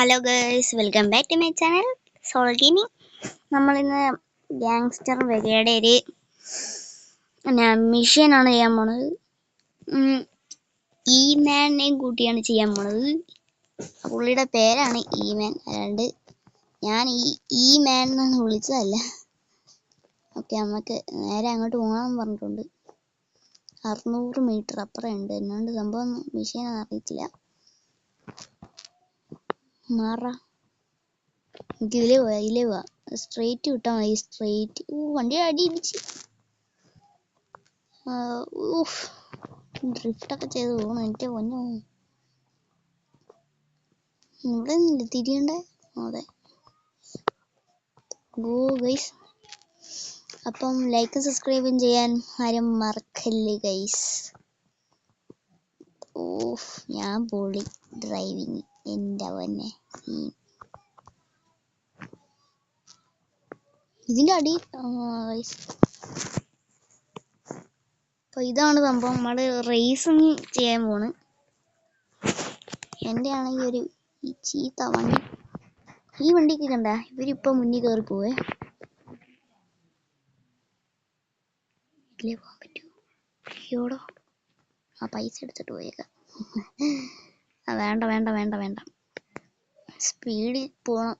Hello girls, welcome back to my channel soul gaming. നമ്മളിന്ന് gangster വകയുടെ ഒരു മിഷനാണ് ചെയ്യാൻ പോണത്. ഈ മാനെയും കൂട്ടിയാണ് ചെയ്യാൻ പോണത്. പുള്ളിയുടെ പേരാണ് ഈ മാൻ, അല്ലാണ്ട് ഞാൻ ഈ മാൻ എന്നാണ് വിളിച്ചതല്ല. ഓക്കെ, നമുക്ക് നേരെ അങ്ങോട്ട് പോകാൻ പറഞ്ഞിട്ടുണ്ട്. 600 മീറ്റർ അപ്പുറം ഉണ്ട്. എന്നാണ്ട് സംഭവം മിഷീനാണെന്ന് അറിയത്തില്ല. മാറാ, നമുക്ക് ഇതിലേ പോവാ. സ്ട്രെയിറ്റ് വിട്ടാൽ മതി. സ്ട്രെയിറ്റ്. വണ്ടി അടി ഇടിച്ച് ഡ്രിഫ്റ്റൊക്കെ ചെയ്ത് പോകണം. എൻ്റെ പൊന്നോ, ഇവിടെ നിന്നില്ല തിരിയണ്ടേ. അതെ, ഗോ ഗൈസ്. അപ്പം ലൈക്കും സബ്സ്ക്രൈബും ചെയ്യാൻ ആരും മറക്കല്ലേ ഗൈസ്. ഞാൻ പൊളി ഡ്രൈവിങ്, എൻ്റെ പൊന്നെ. ഇതിൻ്റെ അടി ഗൈസ്. അപ്പോൾ ഇതാണ് സംഭവം. നമ്മൾ റേസിങ് ചെയ്യാൻ പോണ്. എൻ്റെ ആണെങ്കിൽ ഒരു ചീത്ത വണ്ടി. ഈ വണ്ടിക്ക് കണ്ട ഇവരിപ്പോൾ മുന്നിൽ കയറി പോവേ. ഇതിലേ പോകാൻ പറ്റുമോ? അയ്യോടോ, ആ പൈസ എടുത്തിട്ട് പോയേക്കാം. വേണ്ട. സ്പീഡിൽ പോണം.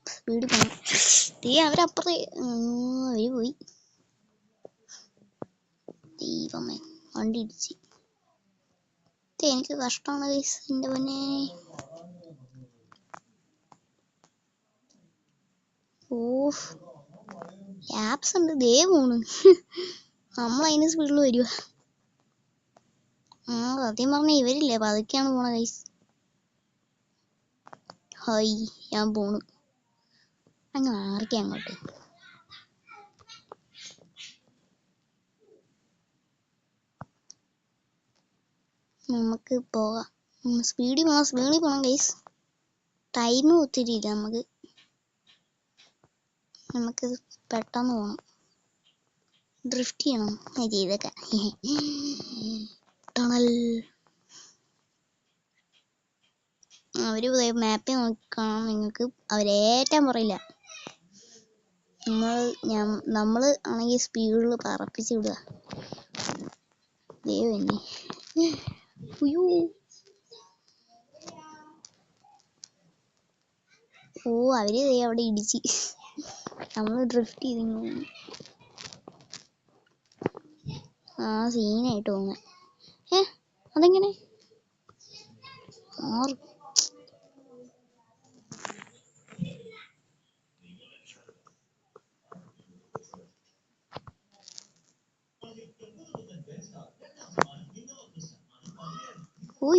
അവരപ്പുറത്ത് അവര് പോയി. ദൈവമേ, വണ്ടി ഇടിച്ച്. എനിക്ക് കഷ്ടമാണ് ഗൈസ്, എൻ്റെ പൊന്നെ. ലാപ്സ് ഉണ്ട്, ദേ പോണ്. നമ്മളതിന് സ്പീഡിൽ വരുക. സത്യം പറഞ്ഞ ഇവരില്ലേ പതുക്കെയാണ് പോണ ഗൈസ്. ഹായ്, ഞാൻ പോണു. അങ്ങ് ആർക്കെ അങ്ങോട്ട്. നമുക്ക് പോകാം. സ്പീഡിൽ പോകണം ഗൈസ്. ടൈം ഒത്തിരി ഇല്ല. നമുക്ക് പെട്ടെന്ന് പോകണം. ഡ്രിഫ്റ്റ് ചെയ്യണം ചെയ്തൊക്കെ. ടണൽ. അവര് മാപ്പിൽ നോക്കണം. നിങ്ങൾക്ക് അവരേറ്റാൻ പറയില്ല. നമ്മള് ആണെങ്കിൽ സ്പീഡിൽ പറപ്പിച്ച് വിടുക. ദൈവമേ, അവര് അവിടെ ഇടിച്ച്. നമ്മൾ ഡ്രിഫ്റ്റ് ചെയ്തിങ്ങ് പോകുന്നു. സീനായിട്ട് പോങ്ങ. അതെങ്ങനെ?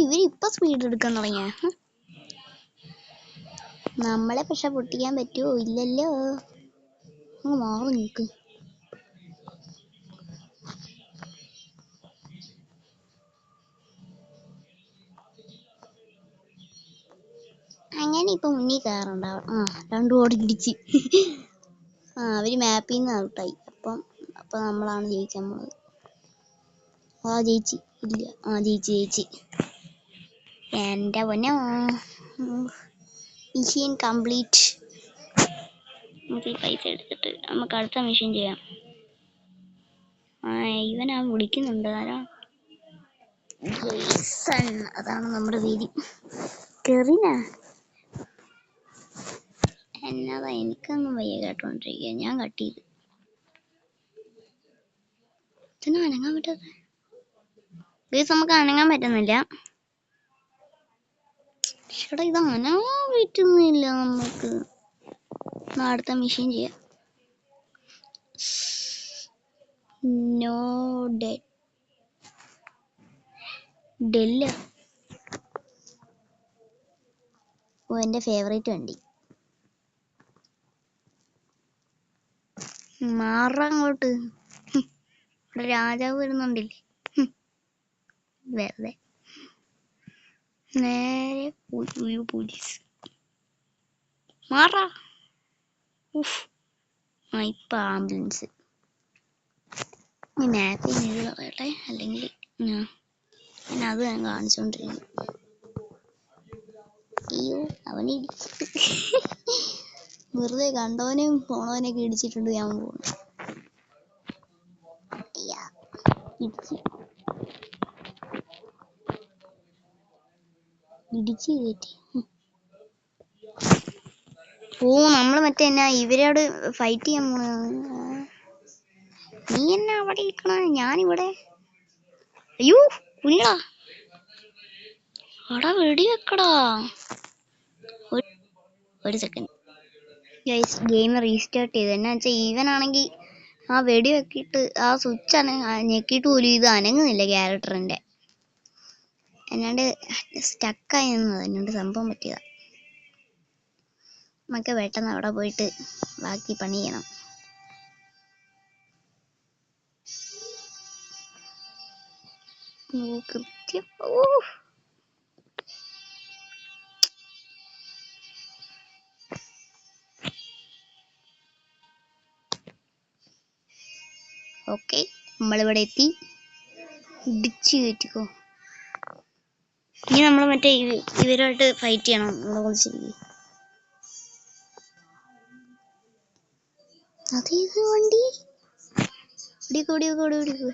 ഇവരിപ്പൊ സ്പീഡ് എടുക്കാൻ തുടങ്ങിയ. നമ്മളെ പക്ഷെ പൊട്ടിക്കാൻ പറ്റുമോ? ഇല്ലല്ലോ. മാറി നിൽക്ക്. അങ്ങനെ ഇപ്പൊ മുന്നിൽ കയറുണ്ടാവും. രണ്ടു ഓടി ഇടിച്ച്. അവര് മാപ്പിൽ നിന്ന് ഔട്ടായി. അപ്പൊ നമ്മളാണ് ജയിക്കാൻ പോണത്. ജയിച്ച് ഇല്ല. ജയിച്ച്. എൻ്റെ പൊന്നെ, മിഷൻ കംപ്ലീറ്റ്. നമുക്ക് ഈ പൈസ എടുത്തിട്ട് നമുക്ക് അടുത്ത മിഷൻ ചെയ്യാം. ഇവനാ വിളിക്കുന്നുണ്ട്. ആരാ? അതാണ് നമ്മുടെ പേര്. കെറിന. എന്നതാ, എനിക്കൊന്നും വയ്യ കേട്ടോണ്ടിരിക്കുക. ഞാൻ കട്ട് ചെയ്ത്. ഇതിന് അനങ്ങാൻ പറ്റാത്ത ഗൈസ്, നമുക്ക് അനങ്ങാൻ പറ്റുന്നില്ല. ചേട്ടാ, ഇത് അനങ്ങാൻ പറ്റുന്നില്ല നമുക്ക്. അടുത്ത മെഷീൻ ചെയ്യാം. നോ ഡെല്ല. എൻ്റെ ഫേവറേറ്റ് വണ്ടി. മാറങ്ങോട്ട്. ഇവിടെ രാജാവ് വരുന്നുണ്ടില്ലേ. വെറുതെ നേരെ പോലീസ്. മാറാ. ഇപ്പൊ ആംബുലൻസ്. മാപ്പിൽ ഇത് പറയട്ടെ, അല്ലെങ്കിൽ ഞാൻ കാണിച്ചോണ്ടിരിക്കുന്നു. അയ്യോ അവനെ ഇടിച്ചിട്ട് വെറുതെ കണ്ടവനെയും പോണവനെയൊക്കെ ഇടിച്ചിട്ടുണ്ട് ഞാൻ പോകുന്നു. ഇടിച്ച് ഇടിച്ച് കയറ്റി. ഓ നമ്മള് മറ്റേ എന്നാ ഇവരോട് ഫൈറ്റ് ചെയ്യാൻ പോണ. നീ എന്നാ അവിടെ ഇരിക്കണ, ഞാനിവിടെ. അയ്യോ കുഞ്ഞാ അവിടെ വെടി വെക്കടാ. ഒരു സെക്കൻഡ് ഗെയിം റീസ്റ്റാർട്ട് ചെയ്ത്. എന്നാ വെച്ചാൽ ഈവനാണെങ്കിൽ ആ വെടി വെക്കിയിട്ട് ആ സ്വിച്ച് ഞെക്കിയിട്ട് പോലും ഇത് അനങ്ങുന്നില്ല ക്യാരക്ടറിന്റെ. എന്നാണ്ട് സ്റ്റക്കായി നിന്നത്, എന്നോട് സംഭവം പറ്റിയതാ. നമുക്ക് പെട്ടെന്ന് അവിടെ പോയിട്ട് ബാക്കി പണി ചെയ്യണം. കൃത്യം. ഓക്കെ നമ്മളിവിടെ എത്തി. ഇടിച്ച് കയറ്റിക്കോ. ഇനി നമ്മൾ മറ്റേ ഇവരോട്ട് ഫൈറ്റ് ചെയ്യണം. അതേത് വണ്ടി? ഓടിക്കോ.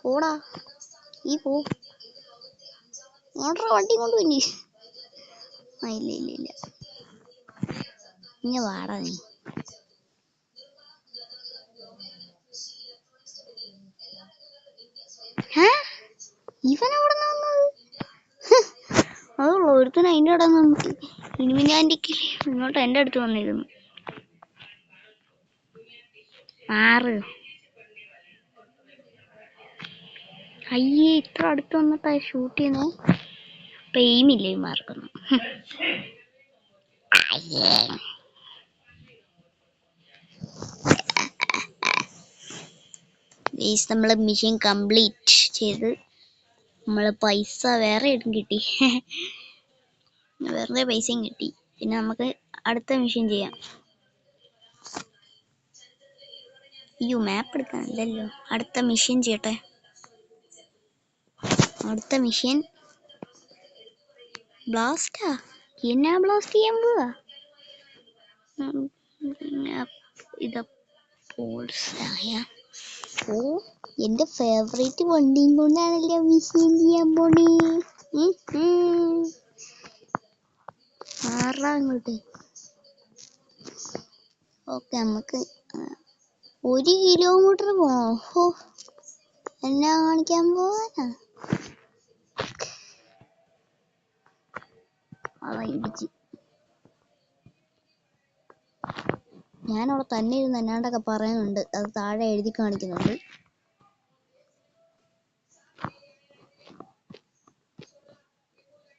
പോടാ ഈ പോ. ഓർഡർ വണ്ടി കൊണ്ട് പോയി. ഇല്ല ഇനി വാടാ നീ. ഇവനവിടെ വന്നത് അതുള്ളൂ. ഒരുത്തന അതിൻ്റെ അവിടെ ഇനിമിനാൻറ്റിക്ക് ഇങ്ങോട്ട് എൻ്റെ അടുത്ത് വന്നിരുന്നു. ആറ് അയ്യേ ഇത്ര അടുത്ത് വന്നിട്ടാ ഷൂട്ട് ചെയ്യുന്നേ. പെയിമില്ലേ മാർക്കൊന്നും. നമ്മള് മിഷൻ കംപ്ലീറ്റ് ചെയ്ത് നമ്മള് പൈസ വേറെ കിട്ടി. വെറുതെ പൈസയും കിട്ടി. പിന്നെ നമുക്ക് അടുത്ത മിഷൻ ചെയ്യാം. അയ്യോ മാപ്പ് എടുക്കാനില്ലല്ലോ. അടുത്ത മിഷൻ ചെയ്യട്ടെ. അടുത്ത മിഷൻ ബ്ലാസ്റ്റാ. എന്നാ ബ്ലാസ്റ്റ് ചെയ്യാൻ പോവാ? ഓ എന്റെ ഫേവറേറ്റ് വണ്ടിയും കൊണ്ടാണല്ലോ മിഷൻ ചെയ്യാൻ പോണേ. അങ്ങോട്ട്. ഓക്കെ നമുക്ക് 1 കിലോമീറ്റർ പോണോ? എന്നാ കാണിക്കാൻ പോവാനാ? അതാ ഇടിച്ച്. ഞാനവിടെ തന്നെ ഇരുന്ന് എന്നാണ്ടൊക്കെ പറയുന്നുണ്ട്. അത് താഴെ എഴുതി കാണിക്കുന്നുണ്ട്.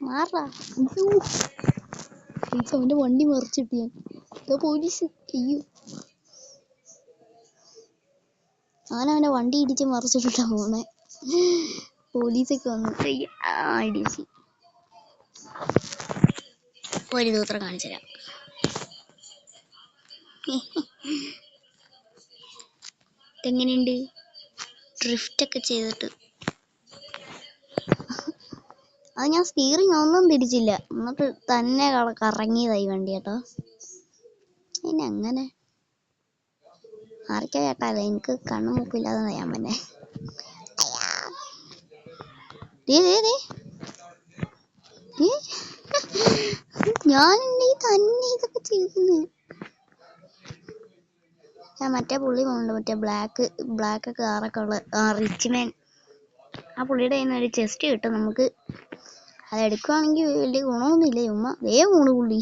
മാറാ. അവന്റെ വണ്ടി മറിച്ചിട്ട് ഞാൻ. പോലീസ്. അയ്യോ അവനവന്റെ വണ്ടി ഇടിച്ച് മറിച്ചിട്ടാ പോണേ. പോലീസൊക്കെ വന്നു ഇടിച്ച്. ഒരു ദൂത്രം കാണിച്ചു തരാം. ഇതെങ്ങനെയുണ്ട് ഡ്രിഫ്റ്റ് ഒക്കെ ചെയ്തിട്ട്? അത് ഞാൻ സ്റ്റിയറിംഗ് ഒന്നും തിരിച്ചില്ല, എന്നിട്ട് തന്നെ കറങ്ങിയതായി വണ്ടി കേട്ടോ. പിന്നെ അങ്ങനെ ആർക്കാ കേട്ടാലേ, എനിക്ക് കണ്ണും മൂക്കില്ലാതെ ഞാൻ പിന്നെ ഞാനുണ്ടെ തന്നെ ഇതൊക്കെ ചെയ്യുന്നു. ഞാൻ മറ്റേ പുള്ളി പോകുന്നുണ്ട്, മറ്റേ ബ്ലാക്ക് കാറൊക്കെ ഉള്ള റിച്ച് മാൻ. ആ പുള്ളിയുടെ കയ്യിൽ നിന്ന് ഒരു ചെസ്റ്റ് കിട്ടും നമുക്ക്. അതെടുക്കുകയാണെങ്കിൽ വലിയ ഗുണമൊന്നുമില്ല, ചുമ്മാ വേഗം പോണു പുള്ളി.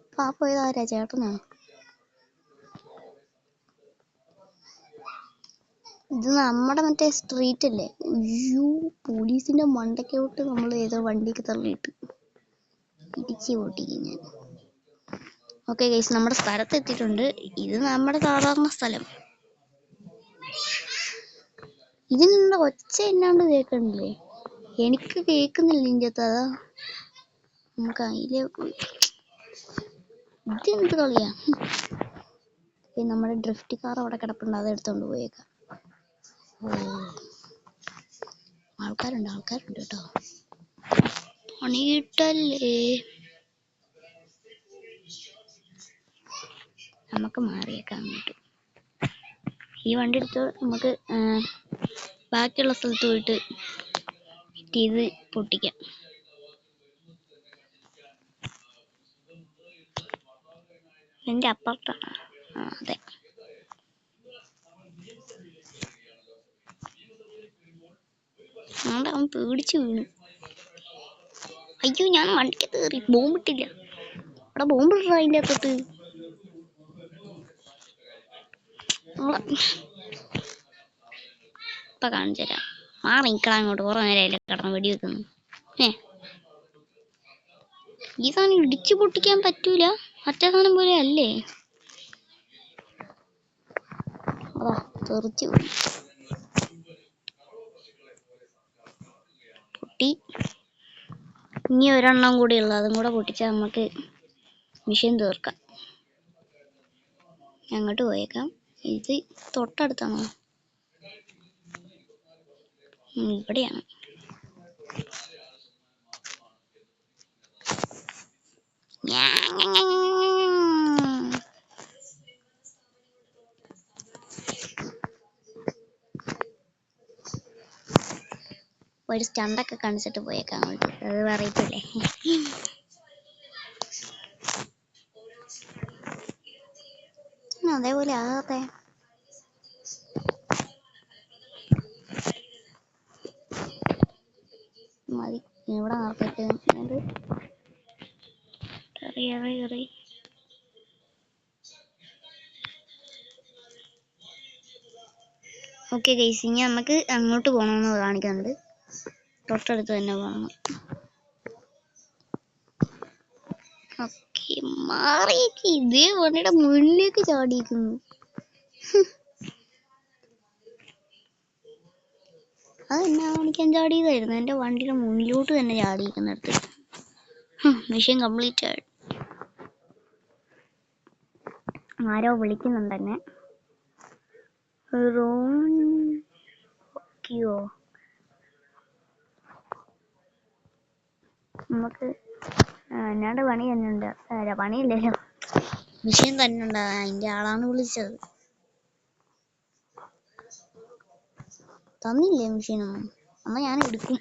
അപ്പൊ ആ പോയത് ആരാ? ചേട്ടനാണ്. ഇത് നമ്മുടെ മറ്റേ സ്ട്രീറ്റ് അല്ലേ? അയ്യോ പോലീസിന്റെ മണ്ടയ്ക്കോട്ട് നമ്മൾ ഏതോ വണ്ടിക്ക് തള്ളിയിട്ട് ഇടിച്ച് പൊട്ടിക്കും ഞാൻ. ഓക്കെ ഗൈസ്, നമ്മുടെ സ്ഥലത്ത് എത്തിയിട്ടുണ്ട്. ഇത് നമ്മുടെ സാധാരണ സ്ഥലം. ഇതിനുള്ള ഒച്ച എന്നാണ്ട് കേൾക്കണില്ലേ? എനിക്ക് കേൾക്കുന്നില്ല ഇതിൻ്റെ അകത്ത്. അതാ നമുക്ക് അതിലെ ഇതെന്ത് കളിയാ? പിന്നെ നമ്മുടെ ഡ്രിഫ്റ്റ് കാർ അവിടെ കിടപ്പുണ്ട്, അത് എടുത്തോണ്ട് പോയേക്കാം. ആൾക്കാരുണ്ട് കേട്ടോ. പണിയിട്ടല്ലേ, നമുക്ക് മാറിയേക്കാം അങ്ങോട്ട്. ഈ വണ്ടി എടുത്ത് നമുക്ക് ബാക്കിയുള്ള സ്ഥലത്ത് പോയിട്ട് ഇത് പൊട്ടിക്കാം. എൻ്റെ അപ്പുറത്താണ്. അതെ. അവൻ പേടിച്ചു വീണു. അയ്യോ, ഞാൻ വണ്ടിക്ക് കയറി ബോംബിട്ടില്ല. അവിടെ ബോംബിട അതിൻ്റെ അകത്തോട്ട്. ഇപ്പൊ കാണിച്ചു തരാം. മാറി നിൽക്കണം അങ്ങോട്ട്. കുറെ നേരം കിടന്ന് വെടി വെക്കുന്നു. ഈ സാധനം ഇടിച്ചു പൊട്ടിക്കാൻ പറ്റൂല, മറ്റേ സാധനം പോലെ അല്ലേ. അതാ തെറിച്ചു പൊട്ടി. ഇനി ഒരെണ്ണം കൂടി ഉള്ളു, അതും കൂടെ പൊട്ടിച്ചാൽ നമുക്ക് മിഷൻ തീർക്കാം. അങ്ങോട്ട് പോയേക്കാം. ഇത് തൊട്ടടുത്താണോ? ഇവിടെയാണ്. ഒരു സ്റ്റണ്ടൊക്കെ കാണിച്ചിട്ട് പോയേക്കാം അങ്ങോട്ട്. അത് പറയത്തില്ലേ. അതേപോലെ ആകത്തെ. മതി ഇവിടെ മാർക്കറ്റ്. ഓക്കെ ഗൈസ്, ഇനി നമുക്ക് അങ്ങോട്ട് പോകണമെന്ന് കാണിക്കുന്നുണ്ട്. തൊട്ടടുത്ത് തന്നെ പോകണം. ഓക്കെ, മാറിയേക്ക്. ഇതേ വണ്ടിയുടെ മുന്നിലേക്ക് ചാടിയിരിക്കുന്നു. അതെന്നാ കാണിക്കാൻ ചാടിയതായിരുന്നു. എൻ്റെ വണ്ടിയുടെ മുന്നിലോട്ട് തന്നെ ചാടിയിരിക്കുന്നിടത്ത്. മിഷൻ കംപ്ലീറ്റ് ആയി. ആരോ വിളിക്കുന്നുണ്ട് എന്നെ. നമുക്ക് എന്നാണ്ട് പണി തന്നെ ഉണ്ട്. പണിയില്ലല്ലോ, മിഷൻ തന്നെ ഉണ്ട്. അതിൻ്റെ ആളാണ് വിളിച്ചത്. തന്നില്ലേ മിഷീനൊന്നും? എന്നാ ഞാൻ എടുക്കും.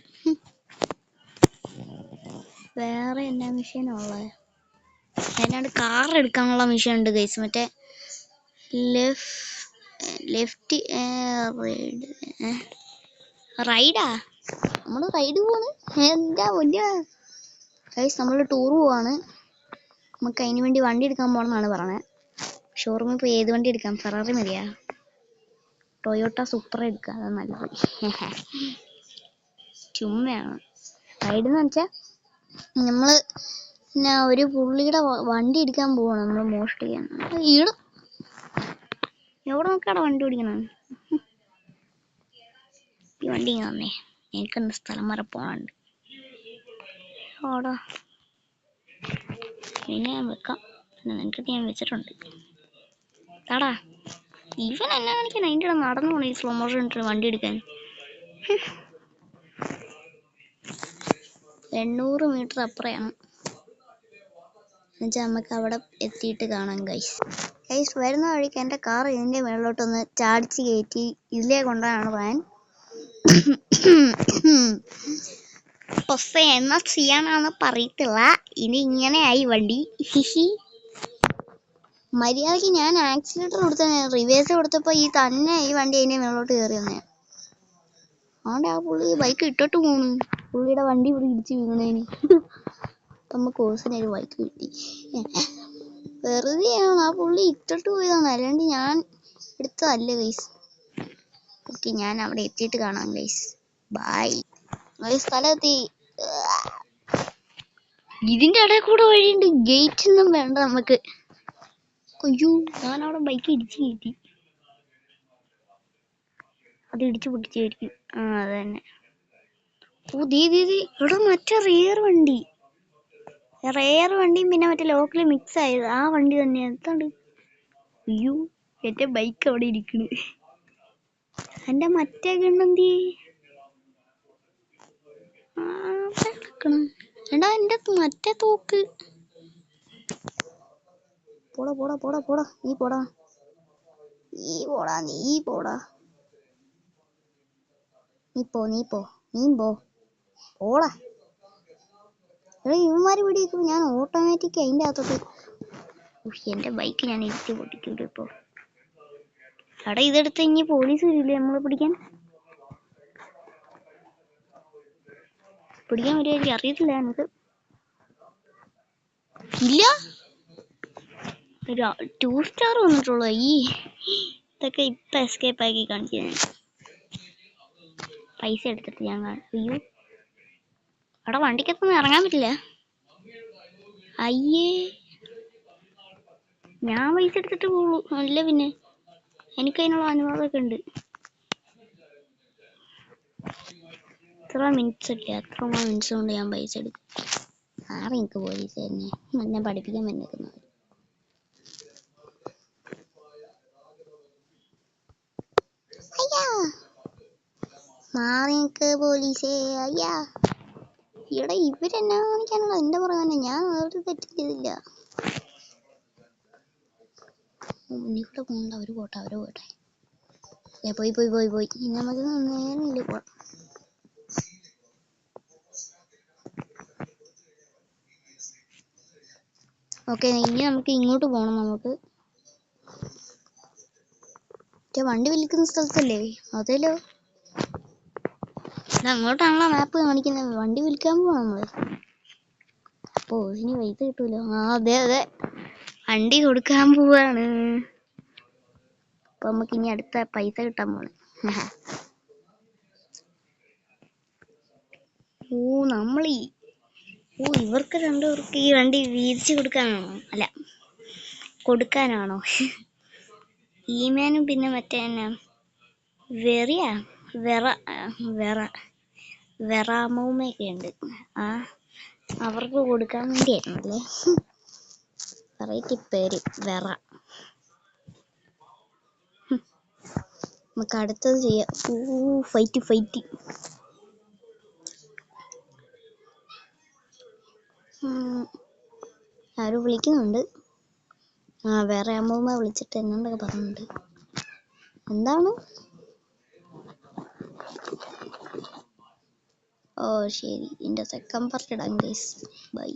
വേറെ എന്നാ മിഷീനുള്ളത്? അതിനാണ്ട് കാർ എടുക്കാനുള്ള മിഷൻ ഉണ്ട് ഗൈസ്. മറ്റേ ലെഫ്റ്റ് റൈഡാ. നമ്മള് റൈഡ് പോവാണ്. എന്താ മുന്നേ ഗൈസ്, നമ്മൾ ടൂർ പോവാണ്. നമുക്ക് അതിന് വേണ്ടി വണ്ടി എടുക്കാൻ പോകണമെന്നാണ് പറഞ്ഞത്. ഷോറൂമിൽ പോയി ഏത് വണ്ടി എടുക്കാം? ഫെറാറി മതിയാ? ടൊയോട്ട സൂപ്പർ എടുക്കുക, അത് നല്ലത്. ചുമ്മയാണ് റൈഡ് എന്ന് വെച്ചാൽ നമ്മള് പിന്നെ ഒരു പുള്ളിയുടെ വണ്ടി എടുക്കാൻ പോവാണ്. നമ്മൾ മോഷ്ടിക്കാൻ. ഈട് എവിടെ നോക്കാടെ വണ്ടി ഓടിക്കണം. ഈ വണ്ടി ഇങ്ങനെ വന്നേ, എനിക്കൊന്ന് സ്ഥലം വരെ പോകാനുണ്ട്. ഓടാ, പിന്നെ ഞാൻ വെക്കാം. നിനക്കിട്ട് ഞാൻ വെച്ചിട്ടുണ്ട്. താടാ, ഇവൻ എന്നാ കാണിക്കാൻ? അതിൻ്റെ ഇടയിൽ നടന്നു പോണേ സ്ലോ മോഷൻ ഇട്ട് വണ്ടി എടുക്കാൻ. 800 മീറ്റർ അപ്പുറയാണ്. എന്നുവെച്ചാൽ നമുക്ക് അവിടെ എത്തിയിട്ട് കാണാം ഗൈസ്. വരുന്ന വഴിക്ക് എൻ്റെ കാർ ഇതിൻ്റെ മേളിലോട്ടൊന്ന് ചാടിച്ച് കയറ്റി ഇതിലേ കൊണ്ടാണ് പ്ലാൻ. പക്ഷേ എന്നാ ചെയ്യാനാണ് പറയത്തില്ല. ഇനി ഇങ്ങനെയായി വണ്ടി. മര്യാദക്ക് ഞാൻ ആക്സിലേറ്റർ കൊടുത്ത, റിവേഴ്സ് കൊടുത്തപ്പോൾ ഈ വണ്ടി അതിൻ്റെ മേളിലോട്ട് കയറി വന്നേ. അതുകൊണ്ട് ആ പുള്ളി ബൈക്ക് ഇട്ടിട്ട് പോണു. പുള്ളിയുടെ വണ്ടി ഇവിടെ ഇടിച്ച് വീണേന് നമുക്ക് ഓസിനൊരു ബൈക്ക് കിട്ടി. വെറുതെയാണ് ആ പുള്ളി ഇട്ടിട്ട് പോയതാണ്, അല്ലാണ്ട് ഞാൻ എടുത്തതല്ല ഗൈസ്. ഓക്കെ, ഞാൻ അവിടെ എത്തിയിട്ട് കാണാം ഗൈസ്. Bye guys. സ്ഥലമെത്തി. ഇതിന്റെ ഇടയിൽ കൂടെ വഴിയുണ്ട്. ഗേറ്റ് ഒന്നും വേണ്ട നമുക്ക്. അയ്യോ, ഞാൻ അവിടെ ബൈക്ക് ഇടിച്ച് കയറ്റി. അത് ഇടിച്ചു പൊട്ടിച്ചായിരിക്കും. അത് തന്നെ. ഓ ദീദി ഇവിടെ മറ്റേ റെയർ വണ്ടിയും പിന്നെ മറ്റേ ലോക്കല് മിക്സ് ആയത് ആ വണ്ടി തന്നെ. എന്താണ്? അയ്യോ, എന്റെ ബൈക്ക് അവിടെ ഇരിക്കണ്. എന്റെ മറ്റേ ഗണ്ണെന്തി എടാ എന്റെ മറ്റേ തോക്ക്. പോടാ പോടാ പോടാ പോടാ നീ പോടാ നീ പോടാ നീ പോടാ നീ പോ നീ പോ നീ പോ പോടാ. ഇവന്മാര് പിടിക്കും, ഞാൻ ഓട്ടോമാറ്റിക് അതിൻ്റെ അകത്തോട്ട്. എന്റെ ബൈക്ക് ഞാൻ ഇരുത്തി പൊട്ടിക്കൂടെ ഇപ്പൊ. എടാ ഇതെടുത്ത് ഇനി പോലീസ് വരില്ലേ നമ്മളെ പിടിക്കാൻ? വരുമായിരിക്കും, അറിയത്തില്ല എനിക്ക്. ഇല്ല, 2 സ്റ്റാർ വന്നിട്ടുള്ളൂ. ഇതൊക്കെ ഇപ്പൊ എസ്കേപ്പ് ആക്കി കാണിച്ചു. പൈസ എടുത്തിട്ട് ഞാൻ അയ്യോ അവിടെ വണ്ടിക്കകത്തൊന്നും ഇറങ്ങാൻ പറ്റില്ല. അയ്യേ ഞാൻ പൈസ എടുത്തിട്ട് പോകുള്ളൂ. അല്ല പിന്നെ എനിക്കതിനുള്ള അനുവാദമൊക്കെ ഉണ്ട്. എത്ര മിനിറ്റ്സ് ഇല്ല, എത്ര മിനിറ്റ്സ് കൊണ്ട് ഞാൻ പൈസ എടുക്കും. എനിക്ക് പോലീസ് തന്നെ എന്നെ പഠിപ്പിക്കാൻ വന്നേക്കുന്നത്. അയ്യാ മാറിക്ക് പോലീസേ. അയ്യാ ഇവിടെ ഇവരെന്നാ കാണിക്കാനുള്ള എന്റെ പറയാനെ, ഞാൻ വേറെ തെറ്റ് ചെയ്തില്ല. മുന്നിക്കൂടെ പോകണ്ട, അവര് പോട്ടെ അവര് പോട്ടെ. പോയി പോയി പോയി പോയി ഇനി നമുക്ക് നേരില്ല പോവാം. ഓക്കെ ഇനി നമുക്ക് ഇങ്ങോട്ട് പോകണം. നമുക്ക് വണ്ടി വിൽക്കുന്ന സ്ഥലത്തല്ലേ? അതേലോ, അങ്ങോട്ടാണല്ലോ മാപ്പ് കാണിക്കുന്നത്. വണ്ടി വിൽക്കാൻ പോവാ നമ്മള്. ഓ ഇനി പൈസ കിട്ടൂലോ. അതെ അതെ, വണ്ടി കൊടുക്കാൻ പോവാണ്. അപ്പൊ നമുക്ക് ഇനി അടുത്ത പൈസ കിട്ടാൻ പോണ്. ഇവർക്ക് 2 പേർക്ക് ഈ വണ്ടി വീതിച്ചു കൊടുക്കാനാണോ? അല്ല കൊടുക്കാനാണോ? ഈമാനും പിന്നെ മറ്റേ വെറാമൂമ്മയൊക്കെ ഉണ്ട്. അവർക്ക് കൊടുക്കാൻ വേണ്ടിയായിരുന്നല്ലേ. വെറൈറ്റി പേര് വെറ. നമുക്ക് അടുത്തത് ചെയ്യാം. ഫൈറ്റ്. ആരും വിളിക്കുന്നുണ്ട്. വേറെ അമ്മൂമ്മ വിളിച്ചിട്ട് എന്നോണ്ടൊക്കെ പറഞ്ഞിട്ടുണ്ട്. എന്താണ്? ശരി, എൻ്റെ സെക്കൻഡ് പാർട്ട് ഇടാം ഗൈസ്. ബൈ.